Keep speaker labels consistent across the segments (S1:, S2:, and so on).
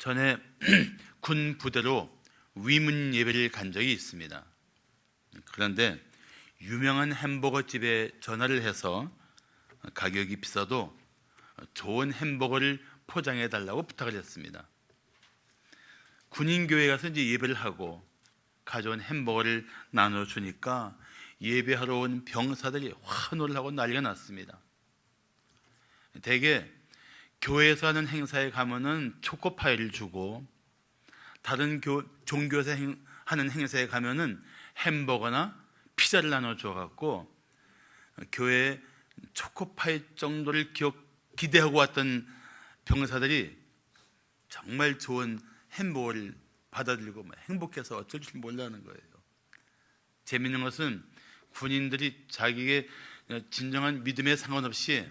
S1: 전에 군 부대로 위문 예배를 간 적이 있습니다. 그런데 유명한 햄버거 집에 전화를 해서 가격이 비싸도 좋은 햄버거를 포장해 달라고 부탁을 했습니다. 군인교회 가서 이제 예배를 하고 가져온 햄버거를 나눠주니까 예배하러 온 병사들이 환호를 하고 난리가 났습니다. 대개 교회에서 하는 행사에 가면은 초코파이를 주고, 다른 종교에서 하는 행사에 가면은 햄버거나 피자를 나눠줘 갖고 교회에 초코파이 정도를 기대하고 왔던 병사들이 정말 좋은 햄버거를 받아들이고 행복해서 어쩔 줄 몰라하는 거예요. 재미있는 것은 군인들이 자기의 진정한 믿음에 상관없이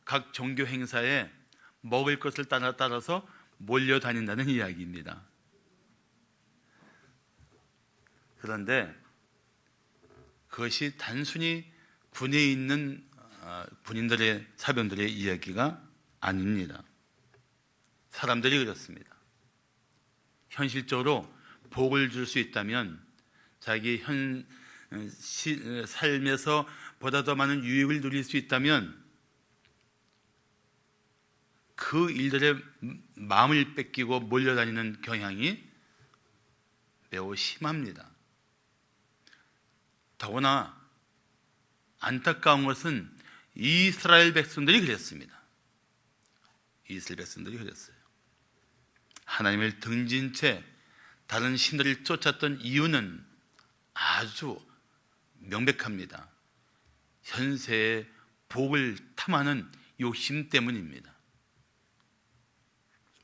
S1: 각 종교 행사에 먹을 것을 따라서 몰려다닌다는 이야기입니다. 그런데 그것이 단순히 군에 있는 군인들의 사병들의 이야기가 아닙니다. 사람들이 그렇습니다. 현실적으로 복을 줄 수 있다면, 자기 삶에서 보다 더 많은 유익을 누릴 수 있다면 그 일들의 마음을 뺏기고 몰려다니는 경향이 매우 심합니다. 더구나 안타까운 것은 이스라엘 백성들이 그랬습니다. 이스라엘 백성들이 그랬어요. 하나님을 등진 채 다른 신들을 쫓았던 이유는 아주 명백합니다. 현세의 복을 탐하는 욕심 때문입니다.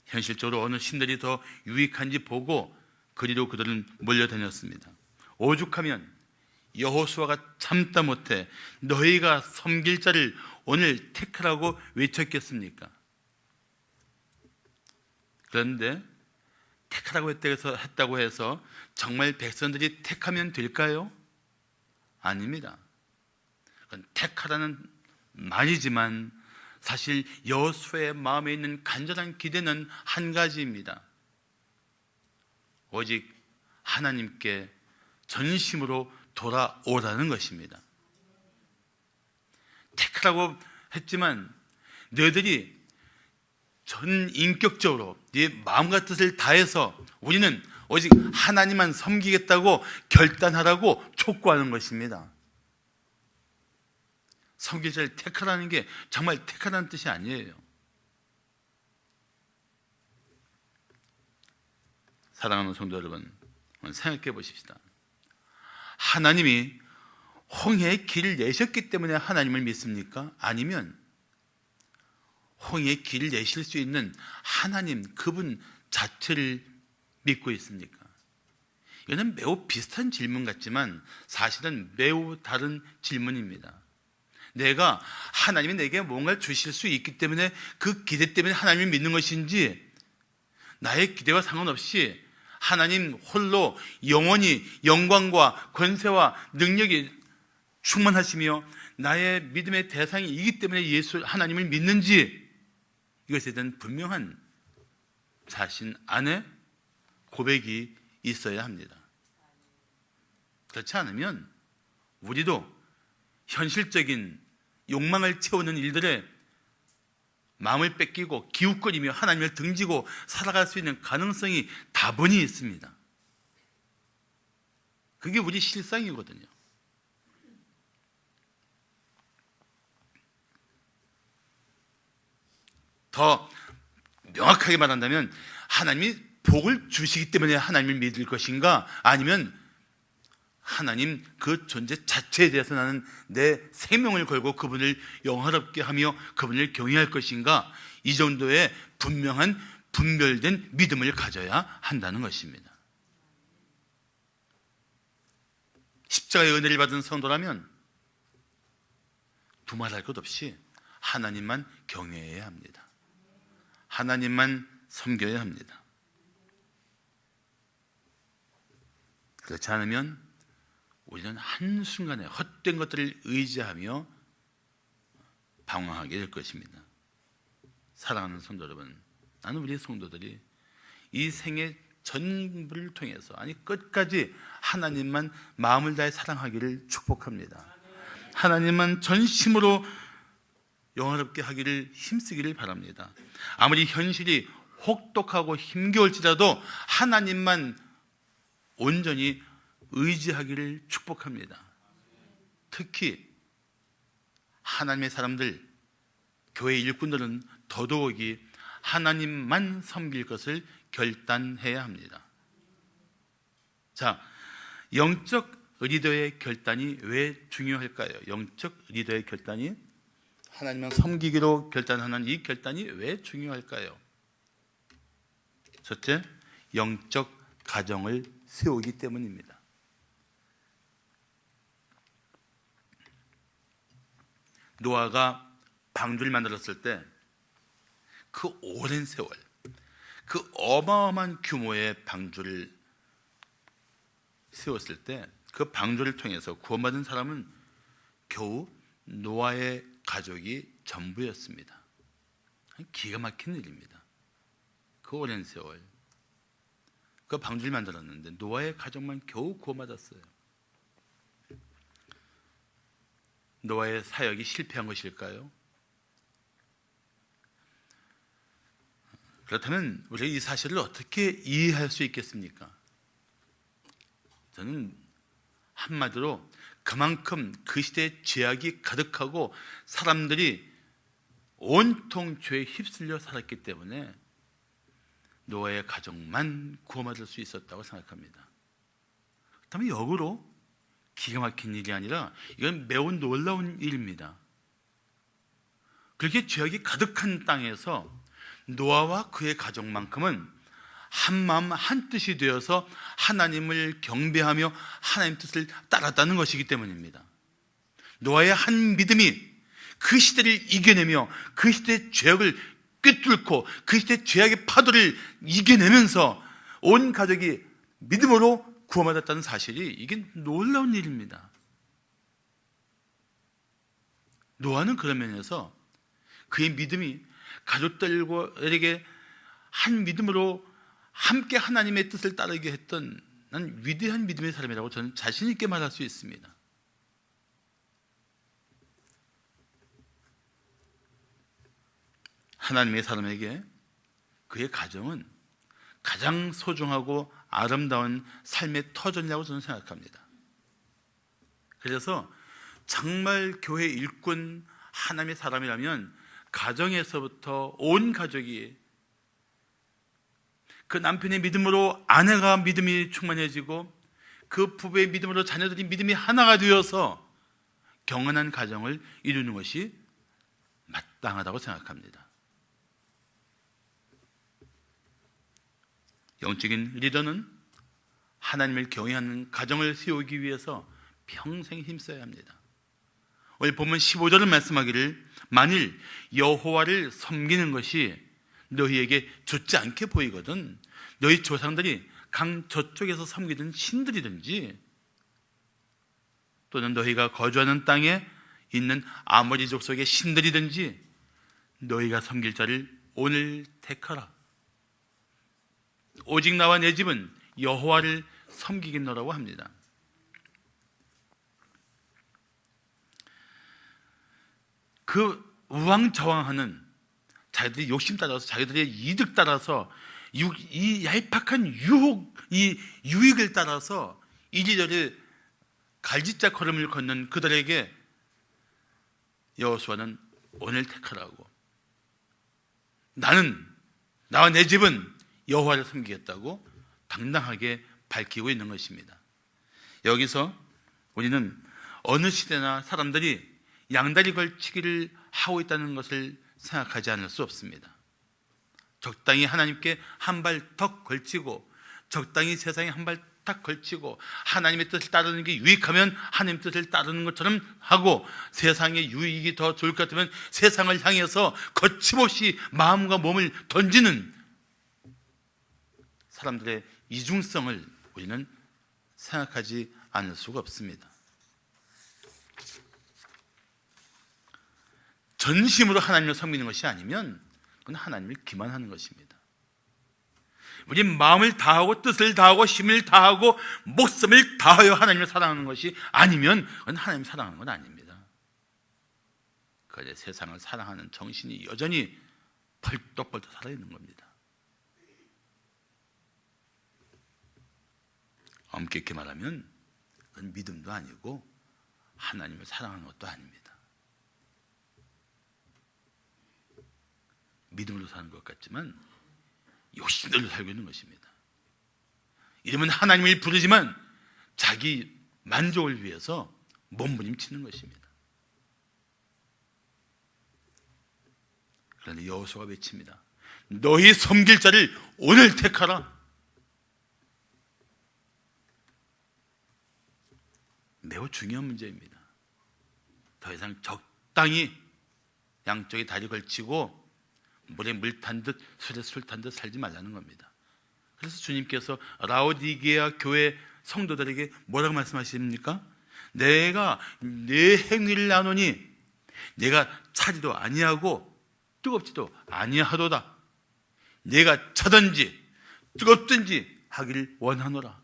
S1: 현실적으로 어느 신들이 더 유익한지 보고 그리로 그들은 몰려다녔습니다. 오죽하면 여호수아가 참다 못해 너희가 섬길 자를 오늘 택하라고 외쳤겠습니까? 그런데 택하라고 했다고 해서 정말 백성들이 택하면 될까요? 아닙니다. 그건 택하라는 말이지만 사실 여호수아의 마음에 있는 간절한 기대는 한 가지입니다. 오직 하나님께 전심으로 돌아오라는 것입니다. 택하라고 했지만 너희들이 전 인격적으로 네 마음과 뜻을 다해서 우리는 오직 하나님만 섬기겠다고 결단하라고 촉구하는 것입니다. 섬길 자를 택하라는 게 정말 택하라는 뜻이 아니에요. 사랑하는 성도 여러분, 생각해 보십시다. 하나님이 홍해의 길을 내셨기 때문에 하나님을 믿습니까? 아니면 홍해의 길을 내실 수 있는 하나님, 그분 자체를 믿고 있습니까? 이거는 매우 비슷한 질문 같지만 사실은 매우 다른 질문입니다. 내가 하나님이 내게 뭔가를 주실 수 있기 때문에 그 기대 때문에 하나님을 믿는 것인지, 나의 기대와 상관없이 하나님 홀로 영원히 영광과 권세와 능력이 충만하시며 나의 믿음의 대상이기 때문에 하나님을 믿는지, 이것에 대한 분명한 자신 안에 고백이 있어야 합니다. 그렇지 않으면 우리도 현실적인 욕망을 채우는 일들에 마음을 뺏기고 기웃거리며 하나님을 등지고 살아갈 수 있는 가능성이 다분히 있습니다. 그게 우리 실상이거든요. 더 명확하게 말한다면 하나님이 복을 주시기 때문에 하나님을 믿을 것인가, 아니면 하나님 그 존재 자체에 대해서 나는 내 생명을 걸고 그분을 영화롭게 하며 그분을 경외할 것인가, 이 정도의 분명한 분별된 믿음을 가져야 한다는 것입니다. 십자가의 은혜를 받은 성도라면 두말할 것 없이 하나님만 경외해야 합니다. 하나님만 섬겨야 합니다. 그렇지 않으면 우리는 한순간에 헛된 것들을 의지하며 방황하게 될 것입니다. 사랑하는 성도 여러분, 나는 우리 성도들이 이 생애 전부를 통해서 끝까지 하나님만 마음을 다해 사랑하기를 축복합니다. 하나님만 전심으로 영화롭게 하기를 힘쓰기를 바랍니다. 아무리 현실이 혹독하고 힘겨울지라도 하나님만 온전히 의지하기를 축복합니다. 특히 하나님의 사람들, 교회 일꾼들은 더더욱이 하나님만 섬길 것을 결단해야 합니다. 자, 영적 리더의 결단이 왜 중요할까요? 영적 리더의 결단이, 하나님만 섬기기로 결단하는 이 결단이 왜 중요할까요? 첫째, 영적 가정을 세우기 때문입니다. 노아가 방주를 만들었을 때 그 오랜 세월, 그 어마어마한 규모의 방주를 세웠을 때 그 방주를 통해서 구원받은 사람은 겨우 노아의 가족이 전부였습니다. 기가 막힌 일입니다. 그 오랜 세월 그 방주를 만들었는데 노아의 가족만 겨우 구원받았어요. 노아의 사역이 실패한 것일까요? 그렇다면 우리가 이 사실을 어떻게 이해할 수 있겠습니까? 저는 한마디로 그만큼 그 시대에 죄악이 가득하고 사람들이 온통 죄에 휩쓸려 살았기 때문에 노아의 가족만 구원받을 수 있었다고 생각합니다. 그렇다면 역으로 기가 막힌 일이 아니라 이건 매우 놀라운 일입니다. 그렇게 죄악이 가득한 땅에서 노아와 그의 가족만큼은 한마음 한뜻이 되어서 하나님을 경배하며 하나님 뜻을 따랐다는 것이기 때문입니다. 노아의 한 믿음이 그 시대를 이겨내며 그 시대의 죄악을 꿰뚫고 그 시대의 죄악의 파도를 이겨내면서 온 가족이 믿음으로 구원받았다는 사실이, 이게 놀라운 일입니다. 노아는 그런 면에서 그의 믿음이 가족들에게 한 믿음으로 함께 하나님의 뜻을 따르게 했던 난 위대한 믿음의 사람이라고 저는 자신 있게 말할 수 있습니다. 하나님의 사람에게 그의 가정은 가장 소중하고 아름다운 삶의 터전이라고 저는 생각합니다. 그래서 정말 교회 일꾼 하나님의 사람이라면 가정에서부터 온 가족이 그 남편의 믿음으로 아내가 믿음이 충만해지고 그 부부의 믿음으로 자녀들이 믿음이 하나가 되어서 경건한 가정을 이루는 것이 마땅하다고 생각합니다. 영적인 리더는 하나님을 경외하는 가정을 세우기 위해서 평생 힘써야 합니다. 오늘 본문 15절은 말씀하기를 만일 여호와를 섬기는 것이 너희에게 좋지 않게 보이거든 너희 조상들이 강 저쪽에서 섬기던 신들이든지 또는 너희가 거주하는 땅에 있는 아모리 족속의 신들이든지 너희가 섬길 자를 오늘 택하라. 오직 나와 내 집은 여호와를 섬기겠노라고 합니다. 그 우왕좌왕하는 자기들이 욕심 따라서 자기들의 이득 따라서 이 얄팍한 유혹, 이 유익을 따라서 이리저리 갈짓자 걸음을 걷는 그들에게 여호수아는 오늘 택하라고, 나는 나와 내 집은 여호와를 섬기겠다고 당당하게 밝히고 있는 것입니다. 여기서 우리는 어느 시대나 사람들이 양다리 걸치기를 하고 있다는 것을 생각하지 않을 수 없습니다. 적당히 하나님께 한 발 더 걸치고 적당히 세상에 한 발 딱 걸치고 하나님의 뜻을 따르는 게 유익하면 하나님의 뜻을 따르는 것처럼 하고 세상의 유익이 더 좋을 것 같으면 세상을 향해서 거침없이 마음과 몸을 던지는 사람들의 이중성을 우리는 생각하지 않을 수가 없습니다. 전심으로 하나님을 섬기는 것이 아니면 그건 하나님을 기만하는 것입니다. 우리 마음을 다하고 뜻을 다하고 힘을 다하고 목숨을 다하여 하나님을 사랑하는 것이 아니면 그건 하나님을 사랑하는 건 아닙니다. 그런데 세상을 사랑하는 정신이 여전히 벌떡벌떡 살아있는 겁니다. 엄격히 말하면 그건 믿음도 아니고 하나님을 사랑하는 것도 아닙니다. 믿음으로 사는 것 같지만 욕심대로 살고 있는 것입니다. 이러면 하나님을 부르지만 자기 만족을 위해서 몸부림치는 것입니다. 그런데 여호수아가 외칩니다. 너희 섬길 자를 오늘 택하라. 매우 중요한 문제입니다. 더 이상 적당히 양쪽에 다리 걸치고 물에 물 탄 듯 술에 술 탄 듯 살지 말라는 겁니다. 그래서 주님께서 라오디게아 교회 성도들에게 뭐라고 말씀하십니까? 내가 내 행위를 나누니 내가 차지도 아니하고 뜨겁지도 아니하도다. 내가 차든지 뜨겁든지 하기를 원하노라.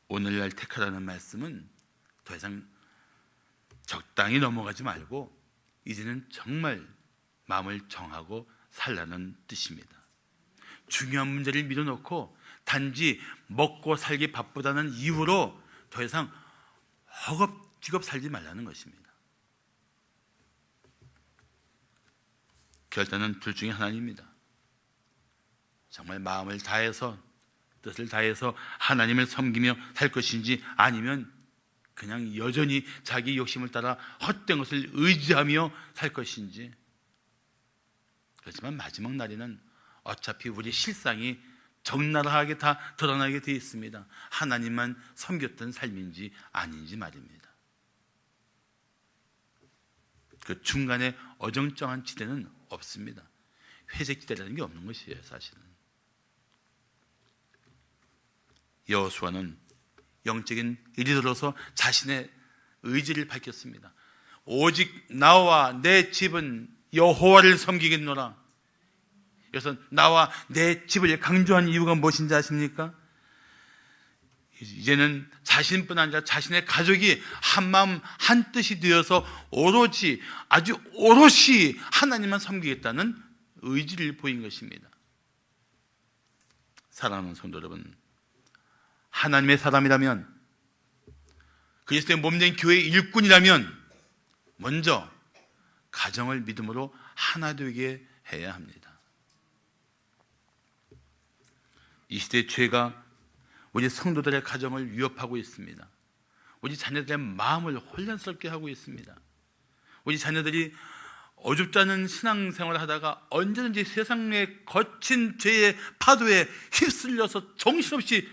S1: 오늘날 택하라는 말씀은 더 이상 적당히 넘어가지 말고 이제는 정말 마음을 정하고 살라는 뜻입니다. 중요한 문제를 밀어놓고 단지 먹고 살기 바쁘다는 이유로 더 이상 허겁지겁 살지 말라는 것입니다. 결단은 둘 중에 하나입니다. 정말 마음을 다해서 뜻을 다해서 하나님을 섬기며 살 것인지 아니면 그냥 여전히 자기 욕심을 따라 헛된 것을 의지하며 살 것인지. 그렇지만 마지막 날에는 어차피 우리 실상이 적나라하게 다 드러나게 되어 있습니다. 하나님만 섬겼던 삶인지 아닌지 말입니다. 그 중간에 어정쩡한 지대는 없습니다. 회색지대라는 게 없는 것이에요, 사실은. 여호수아는 영적인 일이 들어서 자신의 의지를 밝혔습니다. 오직 나와 내 집은 여호와를 섬기겠노라. 그래서 나와 내 집을 강조한 이유가 무엇인지 아십니까? 이제는 자신뿐 아니라 자신의 가족이 한마음 한뜻이 되어서 오로지 아주 오롯이 하나님만 섬기겠다는 의지를 보인 것입니다. 사랑하는 성도 여러분, 하나님의 사람이라면, 그리스도의 몸된 교회의 일꾼이라면 먼저 가정을 믿음으로 하나 되게 해야 합니다. 이 시대의 죄가 우리 성도들의 가정을 위협하고 있습니다. 우리 자녀들의 마음을 혼란스럽게 하고 있습니다. 우리 자녀들이 어줍지 않은 신앙생활을 하다가 언제든지 세상의 거친 죄의 파도에 휩쓸려서 정신없이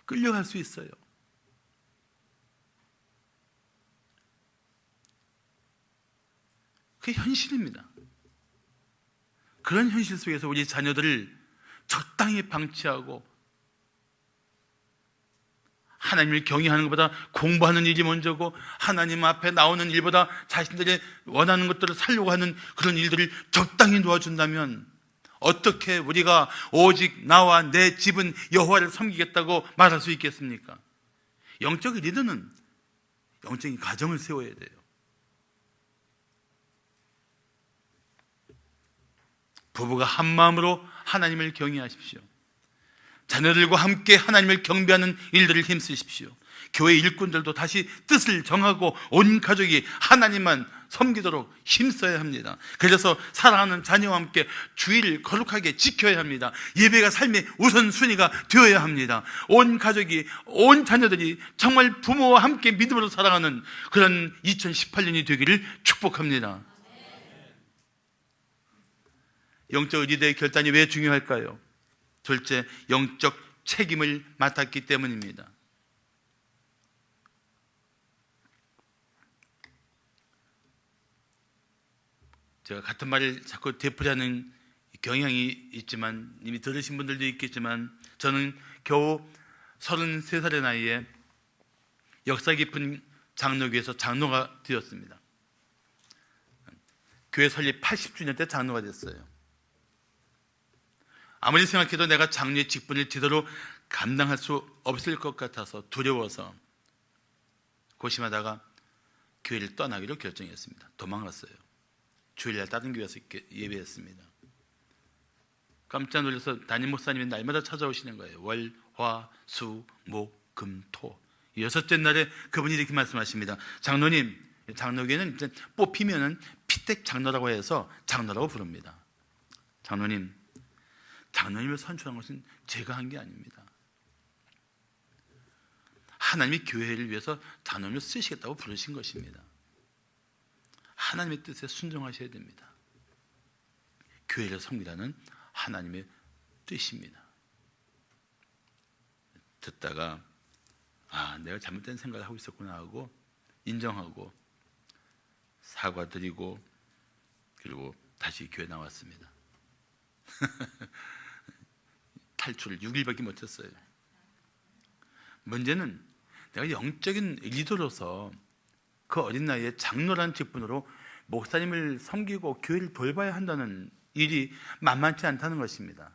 S1: 끌려갈 수 있어요. 그게 현실입니다. 그런 현실 속에서 우리 자녀들을 적당히 방치하고 하나님을 경외하는 것보다 공부하는 일이 먼저고 하나님 앞에 나오는 일보다 자신들이 원하는 것들을 살려고 하는 그런 일들을 적당히 놓아준다면 어떻게 우리가 오직 나와 내 집은 여호와를 섬기겠다고 말할 수 있겠습니까? 영적 리더는 영적인 가정을 세워야 돼요. 부부가 한 마음으로 하나님을 경외하십시오. 자녀들과 함께 하나님을 경배하는 일들을 힘쓰십시오. 교회 일꾼들도 다시 뜻을 정하고 온 가족이 하나님만 섬기도록 힘써야 합니다. 그래서 사랑하는 자녀와 함께 주의를 거룩하게 지켜야 합니다. 예배가 삶의 우선순위가 되어야 합니다. 온 가족이, 온 자녀들이 정말 부모와 함께 믿음으로 살아가는 그런 2018년이 되기를 축복합니다. 영적 리더의 결단이 왜 중요할까요? 둘째, 영적 책임을 맡았기 때문입니다. 제가 같은 말을 자꾸 되풀이하는 경향이 있지만 이미 들으신 분들도 있겠지만 저는 겨우 33살의 나이에 역사 깊은 장로교에서 장로가 되었습니다. 교회 설립 80주년 때 장로가 됐어요. 아무리 생각해도 내가 장로의 직분을 제대로 감당할 수 없을 것 같아서 두려워서 고심하다가 교회를 떠나기로 결정했습니다. 도망갔어요. 주일날 다른 교회에서 예배했습니다. 깜짝 놀라서 담임 목사님이 날마다 찾아오시는 거예요. 월, 화, 수, 목, 금, 토. 6째 날에 그분이 이렇게 말씀하십니다. 장로님, 장로교회는 이제 뽑히면은 피택 장로라고 해서 장로라고 부릅니다. 장로님, 장로님을 선출한 것은 제가 한 게 아닙니다. 하나님이 교회를 위해서 장로님을 쓰시겠다고 부르신 것입니다. 하나님의 뜻에 순종하셔야 됩니다. 교회를 섬기라는 하나님의 뜻입니다. 듣다가 내가 잘못된 생각을 하고 있었구나 하고 인정하고 사과드리고 그리고 다시 교회 나왔습니다. 탈출 6일밖에 못했어요. 문제는 내가 영적인 리더로서 그 어린 나이에 장로라는 직분으로 목사님을 섬기고 교회를 돌봐야 한다는 일이 만만치 않다는 것입니다.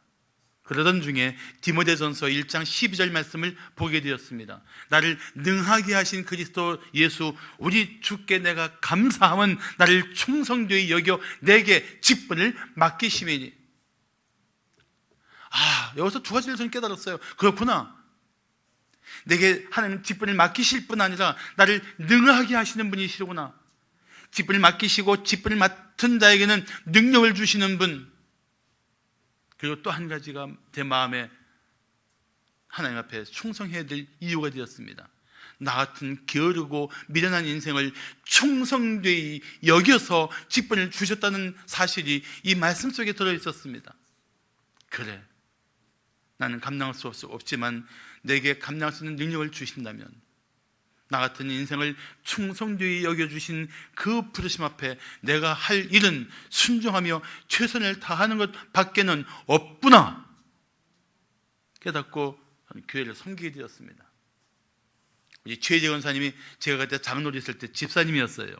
S1: 그러던 중에 디모데전서 1장 12절 말씀을 보게 되었습니다. 나를 능하게 하신 그리스도 예수 우리 주께 내가 감사함은 나를 충성되이 여겨 내게 직분을 맡기심이니. 여기서 두 가지를 저는 깨달았어요. 그렇구나. 내게 하나님 직분을 맡기실 뿐 아니라 나를 능하게 하시는 분이시구나. 직분을 맡기시고 직분을 맡은 자에게는 능력을 주시는 분. 그리고 또 한 가지가 제 마음에 하나님 앞에 충성해야 될 이유가 되었습니다. 나 같은 게으르고 미련한 인생을 충성되이 여겨서 직분을 주셨다는 사실이 이 말씀 속에 들어있었습니다. 그래, 나는 감당할 수 없지만 내게 감당할 수 있는 능력을 주신다면 나 같은 인생을 충성되이 여겨주신 그 부르심 앞에 내가 할 일은 순종하며 최선을 다하는 것 밖에는 없구나 깨닫고 교회를 섬기게 되었습니다. 우리 최재 권사님이 제가 그때 장로로 있을 때 집사님이었어요.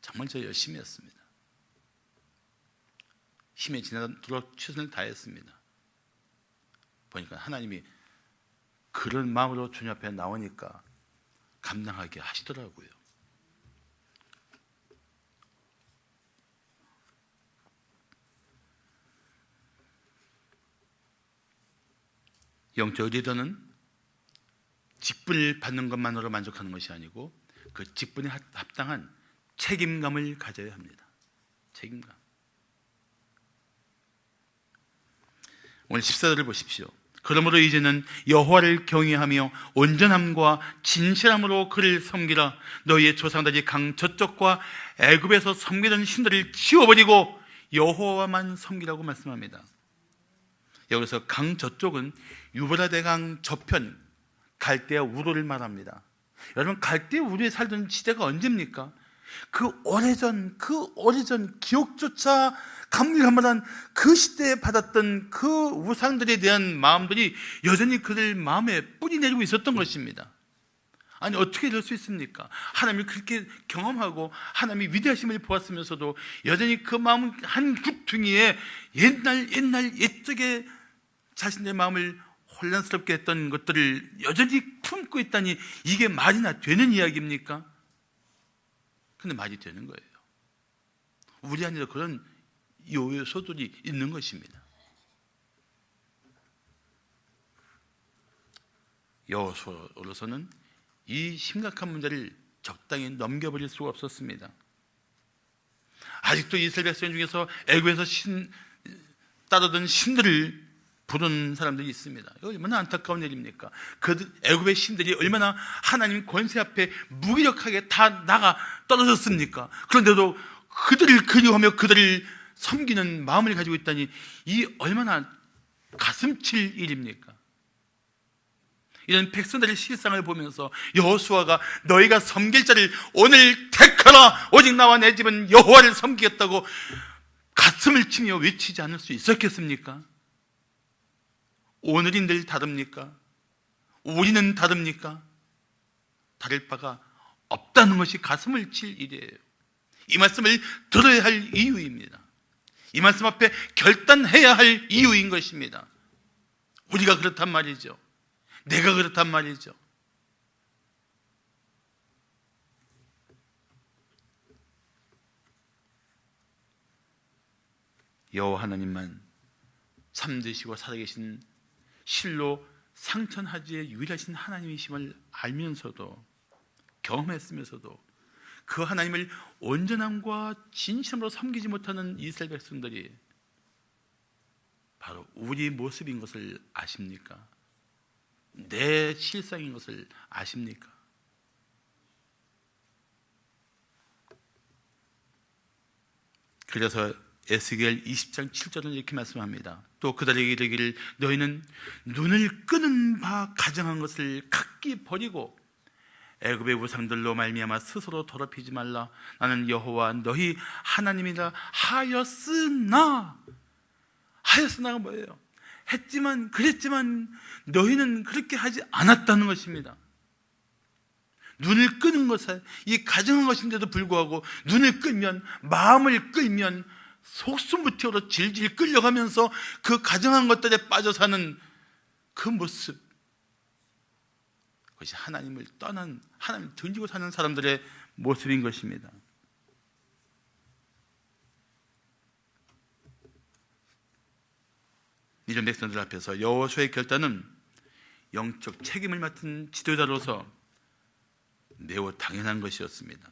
S1: 정말 저 열심히 했습니다. 힘에 지나도록 최선을 다했습니다. 보니까 하나님이 그런 마음으로 주님 앞에 나오니까 감당하게 하시더라고요. 영적 리더는 직분을 받는 것만으로 만족하는 것이 아니고 그 직분에 합당한 책임감을 가져야 합니다. 책임감. 오늘 14절을 보십시오. 그러므로 이제는 여호와를 경외하며 온전함과 진실함으로 그를 섬기라. 너희의 조상들이 강 저쪽과 애굽에서 섬기던 신들을 치워버리고 여호와만 섬기라고 말씀합니다. 여기서 강 저쪽은 유브라데 강 저편 갈대아 우르를 말합니다. 여러분, 갈대아 우르에 살던 시대가 언제입니까? 그 오래전 기억조차 감리감을한 그 시대에 받았던 그 우상들에 대한 마음들이 여전히 그들 마음에 뿌리 내리고 있었던 것입니다. 아니, 어떻게 이럴 수 있습니까? 하나님을 그렇게 경험하고 하나님이 위대하심을 보았으면서도 여전히 그 마음 한 구퉁이에 옛적에 자신의 마음을 혼란스럽게 했던 것들을 여전히 품고 있다니, 이게 말이나 되는 이야기입니까? 근데 말이 되는 거예요. 우리 안에도 그런 요소들이 있는 것입니다. 여호수아로서는 이 심각한 문제를 적당히 넘겨버릴 수가 없었습니다. 아직도 이스라엘 백성 중에서 애굽에서 따르던 신들을 부르는 사람들이 있습니다. 이거 얼마나 안타까운 일입니까? 그 애굽의 신들이 얼마나 하나님 권세 앞에 무기력하게 다 나가 떨어졌습니까? 그런데도 그들을 그리워하며 그들을 섬기는 마음을 가지고 있다니, 이 얼마나 가슴칠 일입니까? 이런 백성들의 실상을 보면서 여호수아가 너희가 섬길 자를 오늘 택하라, 오직 나와 내 집은 여호와를 섬기겠다고 가슴을 치며 외치지 않을 수 있었겠습니까? 오늘인들 다릅니까? 우리는 다릅니까? 다를 바가 없다는 것이 가슴을 칠 일이에요. 이 말씀을 들어야 할 이유입니다. 이 말씀 앞에 결단해야 할 이유인 것입니다. 우리가 그렇단 말이죠. 내가 그렇단 말이죠. 여호와 하나님만 참되시고 살아계신 실로 상천하지의 유일하신 하나님이심을 알면서도, 경험했으면서도 그 하나님을 온전함과 진심으로 섬기지 못하는 이스라엘 백성들이 바로 우리 모습인 것을 아십니까? 내 실상인 것을 아십니까? 그래서 에스겔 20장 7절은 이렇게 말씀합니다. 또 그들에게 이르기를 너희는 눈을 끄는 바 가정한 것을 각기 버리고 애굽의 우상들로 말미암아 스스로 더럽히지 말라. 나는 여호와 너희 하나님이라 하였으나. 하였으나가 뭐예요? 했지만, 그랬지만 너희는 그렇게 하지 않았다는 것입니다. 눈을 끄는 것에, 이 가정한 것인데도 불구하고 눈을 끌면, 마음을 끌면 속수무태로 질질 끌려가면서 그 가정한 것들에 빠져 사는 그 모습, 그것이 하나님을 떠난, 하나님을 던지고 사는 사람들의 모습인 것입니다. 이런 백성들 앞에서 여호수아의 결단은 영적 책임을 맡은 지도자로서 매우 당연한 것이었습니다.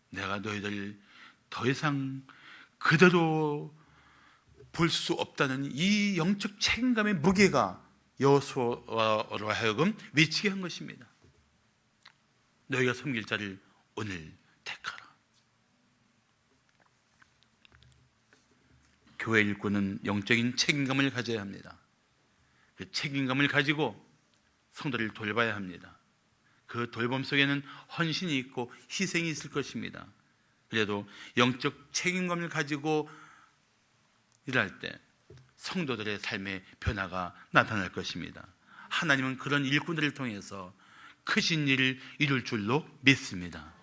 S1: 내가 너희들 더 이상 그대로 볼 수 없다는 이 영적 책임감의 무게가 여호수아로 하여금 미치게 한 것입니다. 너희가 섬길 자를 오늘 택하라. 교회 일꾼은 영적인 책임감을 가져야 합니다. 그 책임감을 가지고 성도를 돌봐야 합니다. 그 돌봄 속에는 헌신이 있고 희생이 있을 것입니다. 그래도 영적 책임감을 가지고 일할 때 성도들의 삶의 변화가 나타날 것입니다. 하나님은 그런 일꾼들을 통해서 크신 일을 이룰 줄로 믿습니다.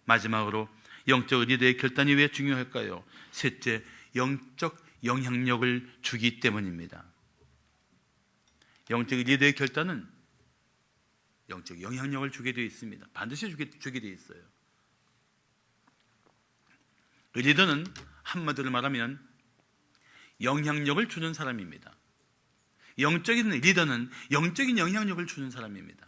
S1: 마지막으로 영적 리더의 결단이 왜 중요할까요? 셋째, 영적 영향력을 주기 때문입니다. 영적 리더의 결단은 영적 영향력을 주게 되어 있습니다. 반드시 주게 되어 있어요. 리더는 한마디로 말하면 영향력을 주는 사람입니다. 영적인 리더는 영적인 영향력을 주는 사람입니다.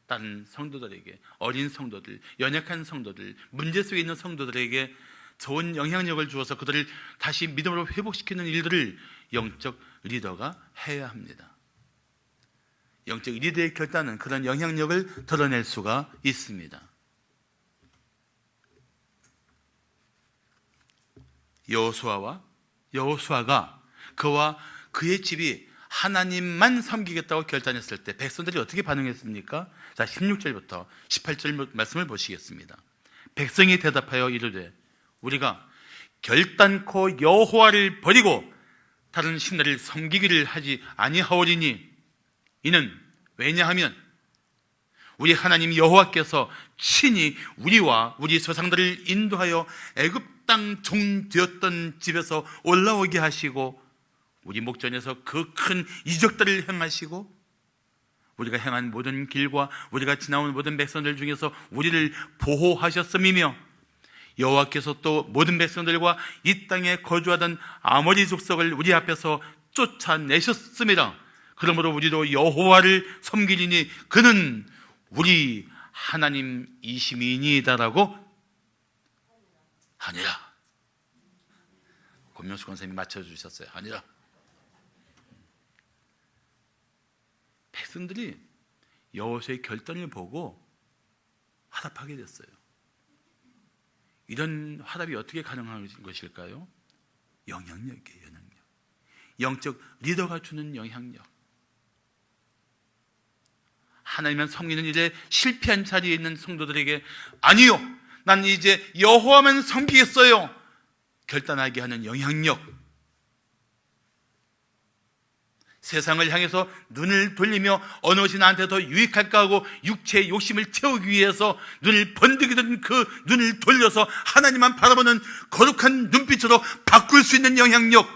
S1: 다른 성도들에게, 어린 성도들, 연약한 성도들, 문제 속에 있는 성도들에게 좋은 영향력을 주어서 그들을 다시 믿음으로 회복시키는 일들을 영적 리더가 해야 합니다. 영적 리더의 결단은 그런 영향력을 드러낼 수가 있습니다. 여호수아가 그와 그의 집이 하나님만 섬기겠다고 결단했을 때 백성들이 어떻게 반응했습니까? 자, 16절부터 18절 말씀을 보시겠습니다. 백성이 대답하여 이르되 우리가 결단코 여호와를 버리고 다른 신들을 섬기기를 하지 아니하오리니 이는 왜냐하면 우리 하나님 여호와께서 친히 우리와 우리 조상들을 인도하여 애굽 땅 종 되었던 집에서 올라오게 하시고 우리 목전에서 그 큰 이적들을 행하시고 우리가 행한 모든 길과 우리가 지나온 모든 백성들 중에서 우리를 보호하셨음이며 여호와께서 또 모든 백성들과 이 땅에 거주하던 아모리 족속을 우리 앞에서 쫓아내셨습니다. 그러므로 우리도 여호와를 섬기리니 그는 우리 하나님이심이니이다라고 아니라. 권명수 권사님이 맞춰주셨어요. 아니라. 백성들이 여호수아의 결단을 보고 화답하게 됐어요. 이런 화답이 어떻게 가능한 것일까요? 영향력이에요. 영향력. 영적 리더가 주는 영향력. 하나님만 섬기는 일에 실패한 자리에 있는 성도들에게 아니요, 난 이제 여호와만 섬기겠어요 결단하게 하는 영향력. 세상을 향해서 눈을 돌리며 어느 것이 나한테 더 유익할까 하고 육체의 욕심을 채우기 위해서 눈을 번득이던 그 눈을 돌려서 하나님만 바라보는 거룩한 눈빛으로 바꿀 수 있는 영향력,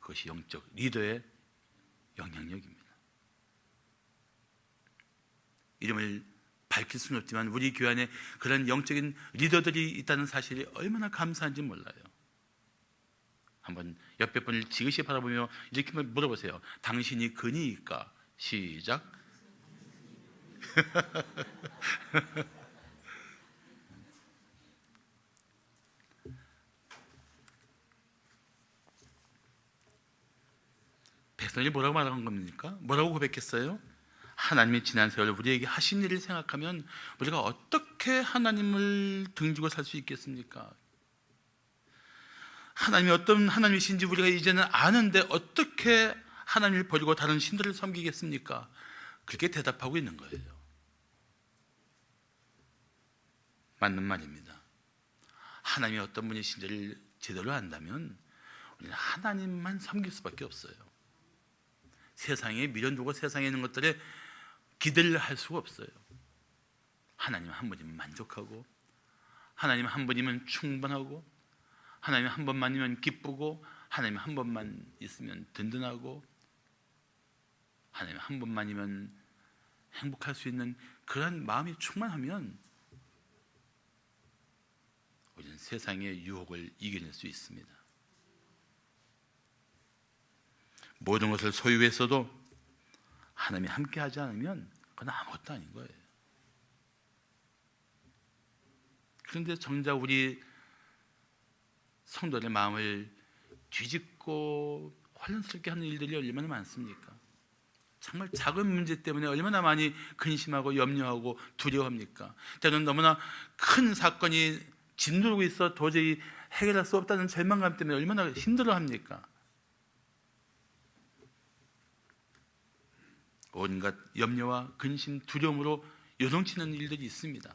S1: 그것이 영적 리더의 영향력입니다. 이름을 밝힐 수는 없지만 우리 교회 안에 그런 영적인 리더들이 있다는 사실이 얼마나 감사한지 몰라요. 한번 옆에 분을 지그시 바라보며 이렇게 물어보세요. 당신이 근이일까? 시작. 백성이 뭐라고 말한 겁니까? 뭐라고 고백했어요? 하나님이 지난 세월 우리에게 하신 일을 생각하면 우리가 어떻게 하나님을 등지고 살 수 있겠습니까? 하나님이 어떤 하나님이신지 우리가 이제는 아는데 어떻게 하나님을 버리고 다른 신들을 섬기겠습니까? 그렇게 대답하고 있는 거예요. 맞는 말입니다. 하나님이 어떤 분이신지를 제대로 안다면 우리는 하나님만 섬길 수밖에 없어요. 세상에 미련두고 세상에 있는 것들에 기대를 할 수가 없어요. 하나님 한 분이면 만족하고, 하나님 한 분이면 충분하고, 하나님 한 번만이면 기쁘고, 하나님 한 번만 있으면 든든하고, 하나님 한 번만이면 행복할 수 있는 그런 마음이 충만하면 우리는 세상의 유혹을 이겨낼 수 있습니다. 모든 것을 소유했어도 하나님이 함께하지 않으면 그건 아무것도 아닌 거예요. 그런데 정작 우리 성도의 마음을 뒤집고 혼란스럽게 하는 일들이 얼마나 많습니까? 정말 작은 문제 때문에 얼마나 많이 근심하고 염려하고 두려워합니까? 때로는 너무나 큰 사건이 짓누르고 있어 도저히 해결할 수 없다는 절망감 때문에 얼마나 힘들어합니까? 온갖 염려와 근심, 두려움으로 요동치는 일들이 있습니다.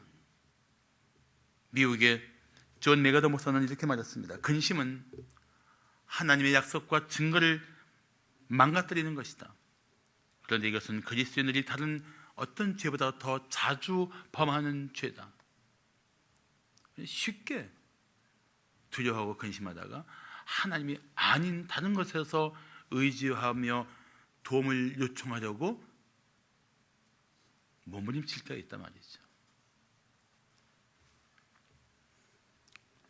S1: 미국의 존 메가더 목사는 이렇게 말했습니다. 근심은 하나님의 약속과 증거를 망가뜨리는 것이다. 그런데 이것은 그리스도인들이 다른 어떤 죄보다 더 자주 범하는 죄다. 쉽게 두려워하고 근심하다가 하나님이 아닌 다른 것에서 의지하며 도움을 요청하려고 몸부림칠 때가 있단 말이죠.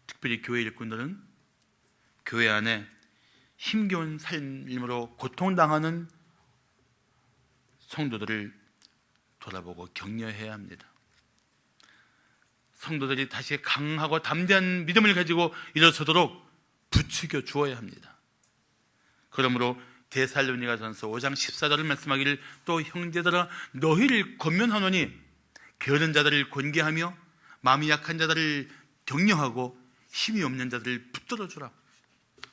S1: 특별히 교회 일꾼들은 교회 안에 힘겨운 삶으로 고통당하는 성도들을 돌아보고 격려해야 합니다. 성도들이 다시 강하고 담대한 믿음을 가지고 일어서도록 부추겨 주어야 합니다. 그러므로 데살로니가전서 5장 14절을 말씀하기를 또 형제들아 너희를 권면하노니 게으른 자들을 권계하며 마음이 약한 자들을 격려하고 힘이 없는 자들을 붙들어 주라.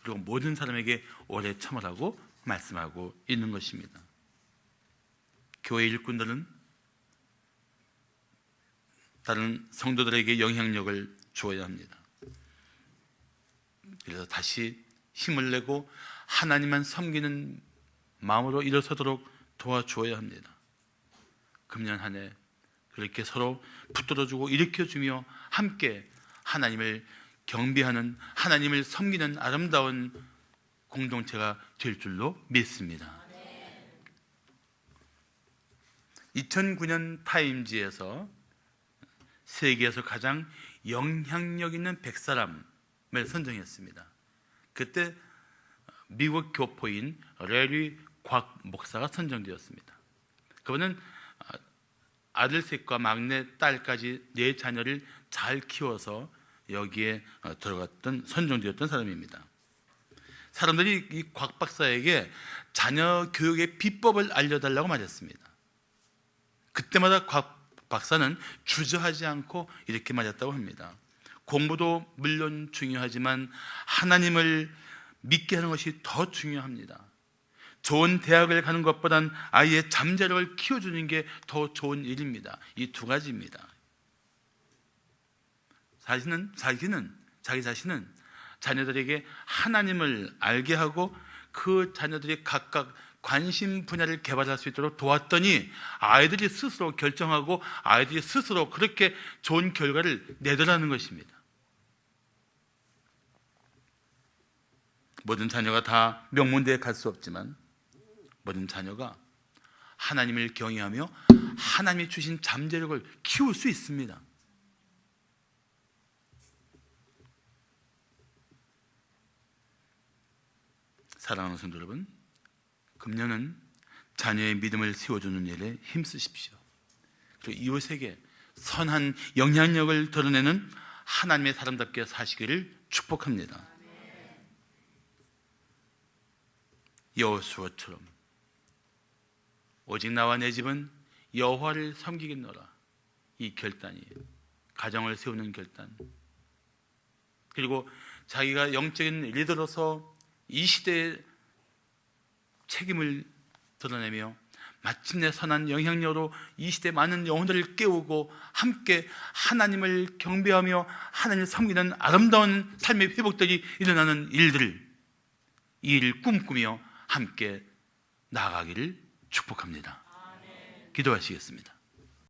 S1: 그리고 모든 사람에게 오래 참으라고 말씀하고 있는 것입니다. 교회 일꾼들은 다른 성도들에게 영향력을 주어야 합니다. 그래서 다시 힘을 내고 하나님만 섬기는 마음으로 일어서도록 도와주어야 합니다. 금년 한 해 그렇게 서로 붙들어주고 일으켜주며 함께 하나님을 경배하는, 하나님을 섬기는 아름다운 공동체가 될 줄로 믿습니다. 2009년 타임지에서 세계에서 가장 영향력 있는 100사람을 선정했습니다. 그때 미국 교포인 레리 곽 목사가 선정되었습니다. 그분은 아들 셋과 막내 딸까지 4자녀를 잘 키워서 여기에 들어갔던, 선정되었던 사람입니다. 사람들이 이 곽 박사에게 자녀 교육의 비법을 알려달라고 말했습니다. 그때마다 곽 박사는 주저하지 않고 이렇게 말했다고 합니다. 공부도 물론 중요하지만 하나님을 믿게 하는 것이 더 중요합니다. 좋은 대학을 가는 것보단 아이의 잠재력을 키워주는 게 더 좋은 일입니다. 이 두 가지입니다. 자기 자신은 자녀들에게 하나님을 알게 하고 그 자녀들이 각각 관심 분야를 개발할 수 있도록 도왔더니 아이들이 스스로 결정하고 아이들이 스스로 그렇게 좋은 결과를 내더라는 것입니다. 모든 자녀가 다 명문대에 갈 수 없지만 모든 자녀가 하나님을 경외하며 하나님이 주신 잠재력을 키울 수 있습니다. 사랑하는 성도 여러분, 금년은 자녀의 믿음을 세워주는 일에 힘쓰십시오. 그리고 이웃에게 선한 영향력을 드러내는 하나님의 사람답게 사시기를 축복합니다. 여호수아처럼 오직 나와 내 집은 여호와를 섬기겠노라, 이 결단이에요. 가정을 세우는 결단, 그리고 자기가 영적인 리더로서 이 시대의 책임을 드러내며 마침내 선한 영향력으로 이 시대 많은 영혼들을 깨우고 함께 하나님을 경배하며 하나님을 섬기는 아름다운 삶의 회복들이 일어나는 일들을, 이 일을 꿈꾸며 함께 나아가기를 축복합니다. 기도하시겠습니다.